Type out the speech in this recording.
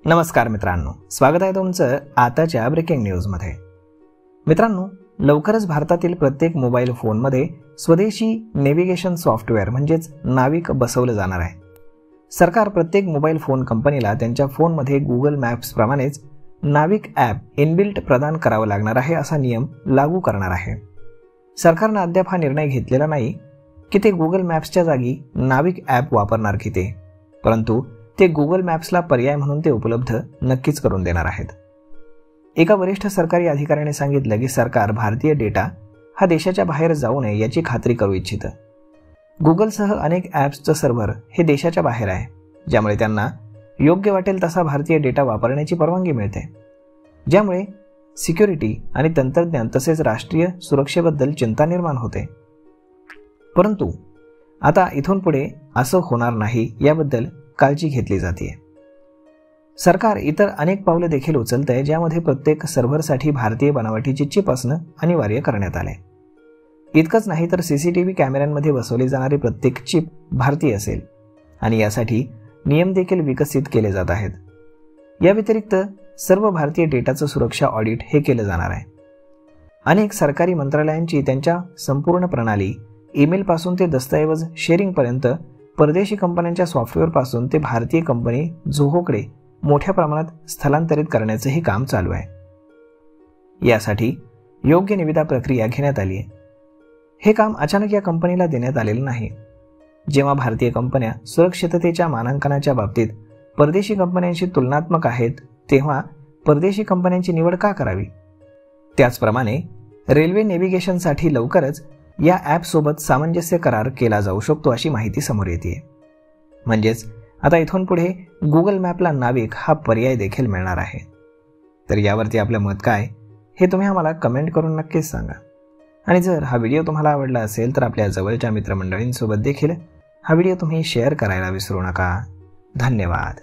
नमस्कार मित्रांनो, स्वागत आहे तुमचं आताच्या ब्रेकिंग न्यूजमध्ये। मित्रांनो, लवकरच भारतातील प्रत्येक मोबाईल फोनमध्ये स्वदेशी नेव्हिगेशन सॉफ्टवेअर म्हणजेच नाविक बसवलं जाणार आहे। सरकार प्रत्येक मोबाईल फोन कंपनीला त्यांच्या फोनमध्ये गुगल मॅप्स प्रमाणेच नाविक ॲप इनबिल्ट प्रदान करावं लागणार आहे असा नियम लागू करणार आहे। सरकारने अद्याप हा निर्णय घेतलेला नाही की ते गुगल मॅप्सच्या जागी नाविक ॲप वापरणार की ते, परंतु ते गुगल मॅप्सला पर्याय म्हणून ते उपलब्ध नक्कीच करून देणार आहेत। एका वरिष्ठ सरकारी अधिकाऱ्याने सांगितलं की सरकार भारतीय डेटा हा देशाच्या बाहेर जाऊ नये याची खात्री करू इच्छितं। गुगलसह अनेक ॲप्सचं सर्व्हर हे देशाच्या बाहेर आहे, ज्यामुळे त्यांना योग्य वाटेल तसा भारतीय डेटा वापरण्याची परवानगी मिळते, ज्यामुळे सिक्युरिटी आणि तंत्रज्ञान तसेच राष्ट्रीय सुरक्षेबद्दल चिंता निर्माण होते। परंतु आता इथून पुढे असं होणार नाही याबद्दल काळजी घेतली जाते। सरकार इतर अनेक पावले देखील उचलतंय, ज्यामध्ये प्रत्येक सर्व्हरसाठी भारतीय बनावटीची चिप असणं अनिवार्य करण्यात आले। इतकंच नाही तर सीसीटीव्ही कॅमेऱ्यांमध्ये बसवली जाणारी प्रत्येक चिप भारतीय असेल आणि यासाठी नियम देखील विकसित केले जात आहेत। या व्यतिरिक्त सर्व भारतीय डेटाचं सुरक्षा ऑडिट हे केलं जाणार आहे। अनेक सरकारी मंत्रालयांची त्यांच्या संपूर्ण प्रणाली ईमेल पासून ते दस्तऐवज शेअरिंग पर्यंत परदेशी कंपन्यांच्या सॉफ्टवेअर पासून ते भारतीय कंपनी झोहोकडे मोठ्या प्रमाणात स्थलांतरित करण्याचंही काम चालू आहे। यासाठी योग्य निविदा प्रक्रिया घेण्यात आली आहे। हे काम अचानक या कंपनीला देण्यात आलेलं नाही। जेव्हा भारतीय कंपन्या सुरक्षिततेच्या मानांकनाच्या बाबतीत परदेशी कंपन्यांशी तुलनात्मक आहेत, तेव्हा परदेशी कंपन्यांची निवड का करावी? त्याचप्रमाणे रेल्वे नेव्हिगेशनसाठी लवकरच या ॲपसोबत सामंजस्य करार केला जाऊ शकतो अशी माहिती समोर येते। म्हणजेच आता इथून पुढे गुगल मॅपला नाविक हा पर्याय देखील मिळणार आहे। तर यावरती आपलं मत काय हे तुम्ही आम्हाला कमेंट करून नक्कीच सांगा। आणि जर हा व्हिडिओ तुम्हाला आवडला असेल तर आपल्या जवळच्या मित्रमंडळींसोबत देखील हा व्हिडिओ तुम्ही शेअर करायला विसरू नका। धन्यवाद।